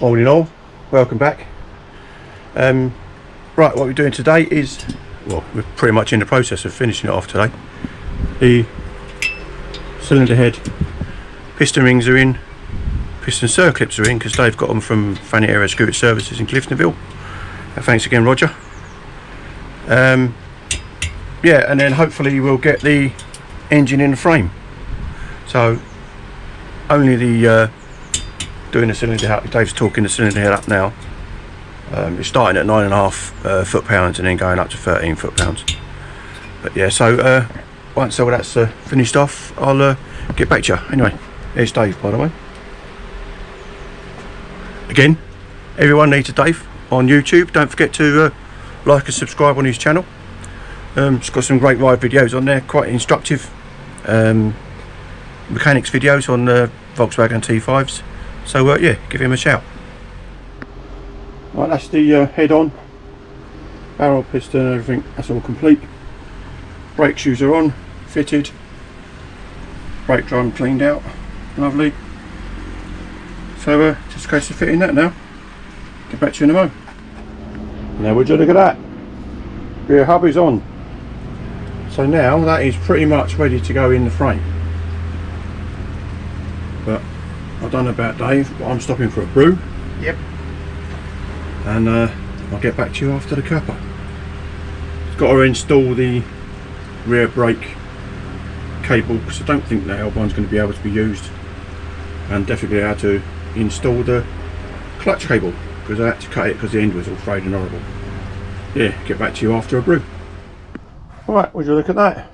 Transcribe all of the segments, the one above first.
Morning all, welcome back. Right, what we're doing today is, well, we're pretty much in the process of finishing it off today. The cylinder head piston rings are in, piston circlips are in because Dave got them from Thanet Area Scooter Services in Cliftonville. Thanks again, Roger. Yeah, and then hopefully we'll get the engine in the frame. So only the doing the cylinder head, Dave's talking the cylinder head up now. It's starting at 9.5 foot-pounds and then going up to 13 foot-pounds. But yeah, so once all that's finished off, I'll get back to you. Anyway, here's Dave, by the way. Again, everyone needs a Dave on YouTube. Don't forget to like and subscribe on his channel. It's got some great ride videos on there, quite instructive. Mechanics videos on Volkswagen T5s. So yeah, give him a shout. Right, that's the head on, barrel, piston, everything. That's all complete. Brake shoes are on, fitted. Brake drum cleaned out, lovely. So just a case of fitting that now. Get back to you in a moment. Now would you look at that? Rear hub is on. So now that is pretty much ready to go in the frame. But I don't know about Dave, but I'm stopping for a brew. Yep. And I'll get back to you after the cuppa. It's got to install the rear brake cable because I don't think the L1's going to be able to be used, and definitely how to install the clutch cable because I had to cut it because the end was all frayed and horrible. Yeah, get back to you after a brew. Alright, would you look at that?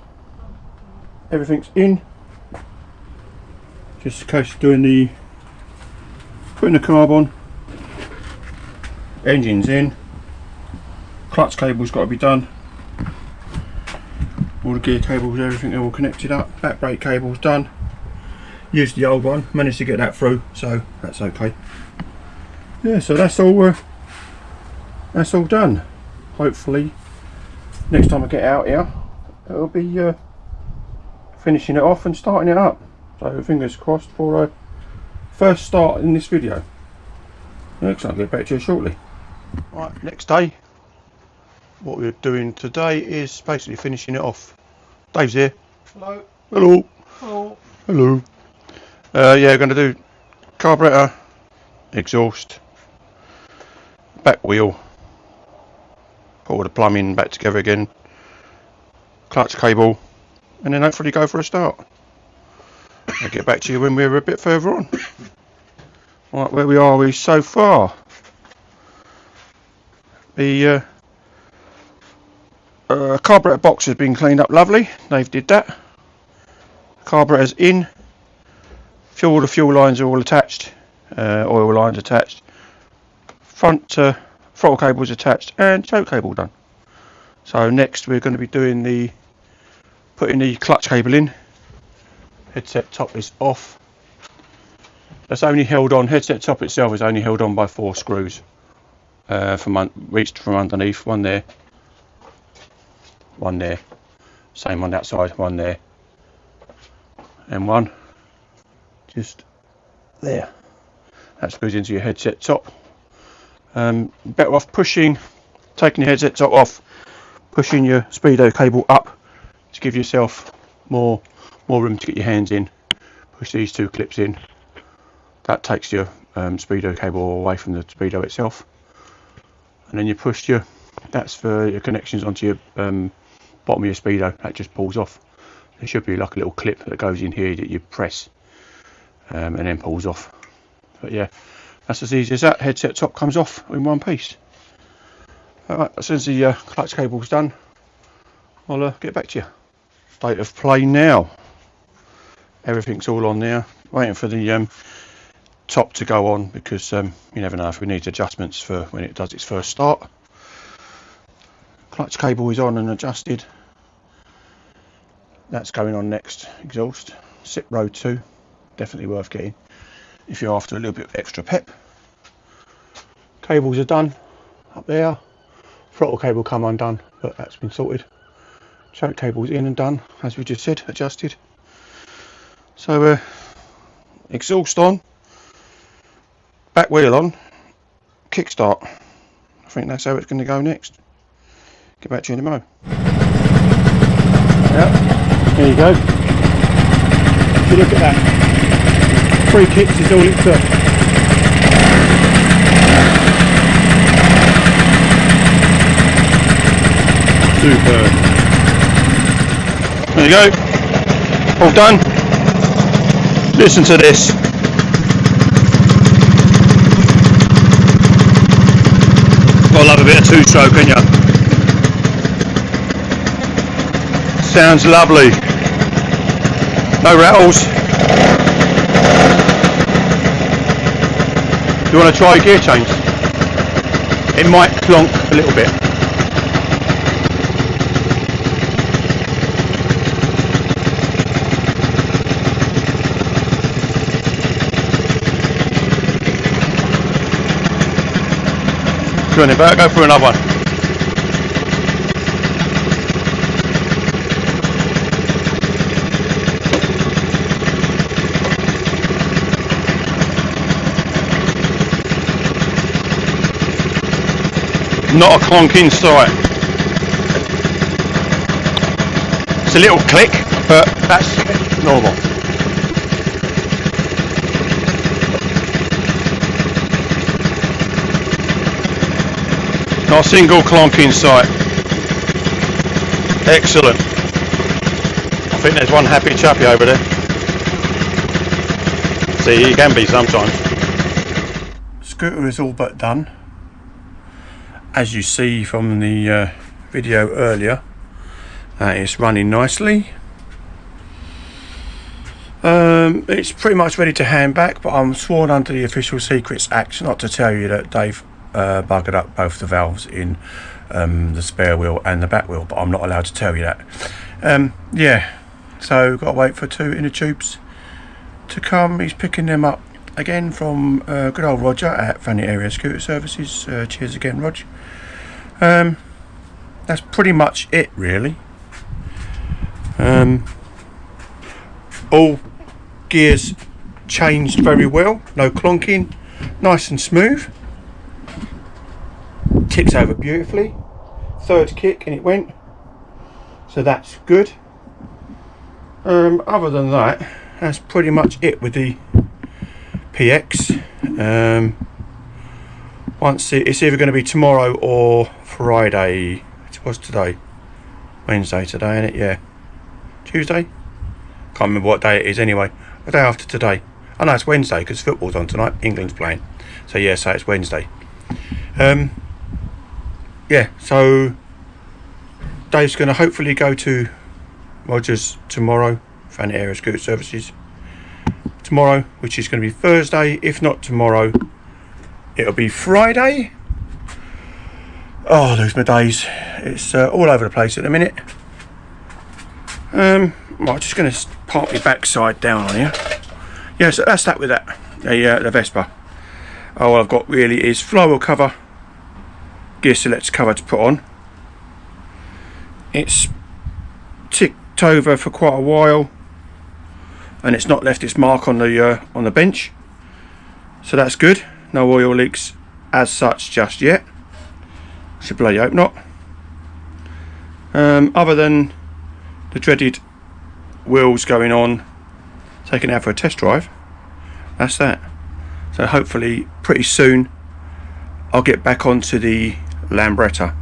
Everything's in. Just a case of doing the putting the carb on. Engine's in. Clutch cable's got to be done. All the gear cables, everything are all connected up. Back brake cable's done. Used the old one, managed to get that through, so that's okay. Yeah, so that's all done. Hopefully next time I get out here it'll be finishing it off and starting it up. So fingers crossed for a first start in this video. Next I'll get back to you shortly. Right, next day. What we're doing today is basically finishing it off. Dave's here. Hello. Hello. Hello. Hello. Yeah, we're going to do carburetor, exhaust, back wheel, put all the plumbing back together again, clutch cable, and then hopefully go for a start. I'll get back to you when we're a bit further on. Right, where are we so far? The carburetor box has been cleaned up lovely. Dave did that. Carburetor's in. The fuel lines are all attached. Oil lines attached. Front throttle cable's attached and choke cable done. So next we're going to be doing putting the clutch cable in. Headset top is off. That's only held on. Headset top itself is only held on by 4 screws. Reached from underneath. One there. One there. Same on that side. One there. And one just there. That screws into your headset top. Better off taking your headset top off, pushing your speedo cable up to give yourself more room to get your hands in. Push these 2 clips in. That takes your speedo cable away from the speedo itself, and then you push that's for your connections onto your bottom of your speedo. That just pulls off. There should be like a little clip that goes in here that you press and then pulls off. But yeah, that's as easy as that. Headset top comes off in one piece. Alright, as soon as the clutch cable's done, I'll get back to you. State of play now. Everything's all on there. Waiting for the top to go on because you never know if we need adjustments for when it does its first start. Clutch cable is on and adjusted. That's going on next. Exhaust. SIP row 2. Definitely worth getting if you're after a little bit of extra pep. Cables are done up there. Throttle cable come undone, but that's been sorted. Choke cable's in and done, as we just said, adjusted. So exhaust on, back wheel on, kickstart. I think that's how it's going to go next. Get back to you in a mo. Yep, there you go. If you look at that, 3 kicks is all it took. Superb. There you go. All done. Listen to this. Gotta love a bit of 2-stroke, ain't ya? Sounds lovely. No rattles. You want to try a gear change? It might clonk a little bit. Better go for another one. Not a clonking sight. It's a little click, but that's normal. Not a single clonking sight. Excellent. I think there's one happy chappy over there. See, he can be sometimes. Scooter is all but done. As you see from the video earlier, it's running nicely. It's pretty much ready to hand back, but I'm sworn under the Official Secrets Act not to tell you that they've buggered up both the valves in the spare wheel and the back wheel, but I'm not allowed to tell you that. Yeah, so got to wait for 2 inner tubes to come. He's picking them up again from good old Roger at Thanet Area Scooter Services. Cheers again, Rog. That's pretty much it, really. All gears changed very well, no clonking, nice and smooth. Ticks over beautifully. 3rd kick and it went, so that's good. Other than that, that's pretty much it with the PX. Once it's either going to be tomorrow or Friday. It was today, Wednesday today, isn't it? Yeah, Tuesday. Can't remember what day it is anyway. The day after today. Oh no, it's Wednesday because football's on tonight. England's playing. So yeah, so it's Wednesday. Yeah, so Dave's going to hopefully go to Rogers tomorrow, Thanet Area Scooter Services tomorrow, which is going to be Thursday. If not tomorrow, it'll be Friday. Oh, I lose my days. It's all over the place at the minute. Right, I'm just going to park my backside down on here. Yeah, so that's that with that. The Vespa. All I've got really is flywheel cover, gear selector cover to put on. It's ticked over for quite a while, and it's not left its mark on the bench, so that's good. No oil leaks as such just yet. Should bloody hope not. Other than the dreaded wheels going on, taken out for a test drive, that's that. So hopefully pretty soon I'll get back onto the Lambretta,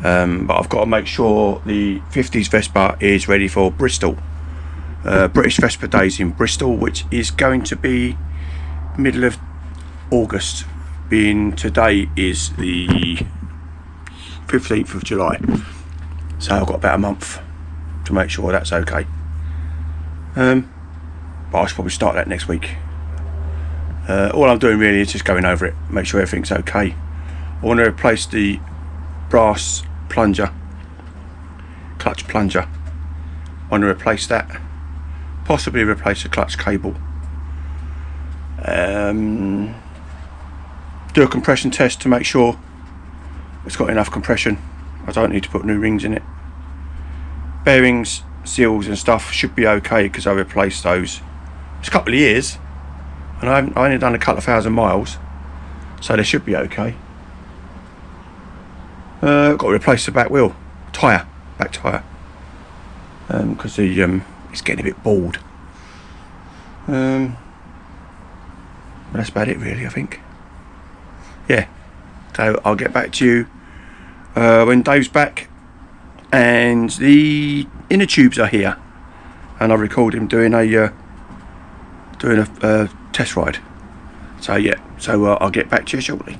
but I've got to make sure the 50s Vespa is ready for Bristol, British Vespa Days in Bristol, which is going to be middle of August, being today is the 15th of July, so I've got about a month to make sure that's okay. But I should probably start that next week. All I'm doing really is just going over it, make sure everything's okay. I want to replace the brass plunger, clutch plunger. I want to replace that, possibly replace the clutch cable. Do a compression test to make sure it's got enough compression. I don't need to put new rings in it. Bearings, seals and stuff should be okay because I replaced those. It's a couple of years and I only done a couple of thousand miles, so they should be okay. Got to replace the back wheel tyre, back tyre, because it's getting a bit bald. But that's about it really, I think. Yeah, so I'll get back to you when Dave's back and the inner tubes are here, and I'll record him doing a test ride. So yeah, so I'll get back to you shortly.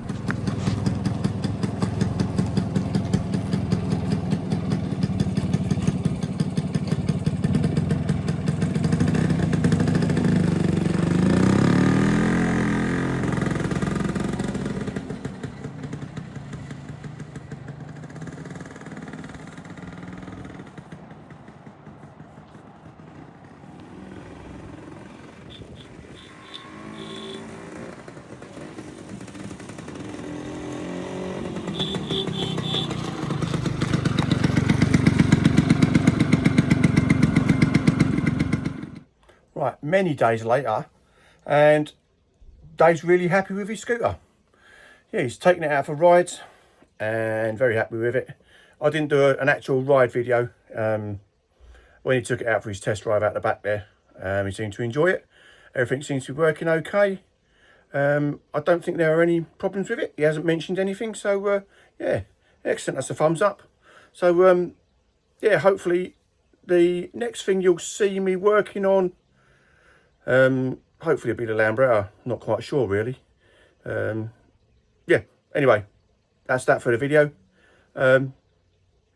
Right, many days later, and Dave's really happy with his scooter. Yeah, he's taking it out for rides and very happy with it. I didn't do an actual ride video when he took it out for his test drive out the back there. He seemed to enjoy it. Everything seems to be working okay. I don't think there are any problems with it. He hasn't mentioned anything, so yeah, excellent. That's a thumbs up. So yeah, hopefully the next thing you'll see me working on, hopefully it'll be the Lambretta. Not quite sure really. Yeah, anyway, that's that for the video. Don't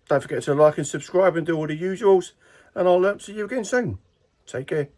forget to like and subscribe and do all the usuals, and I'll see you again soon. Take care.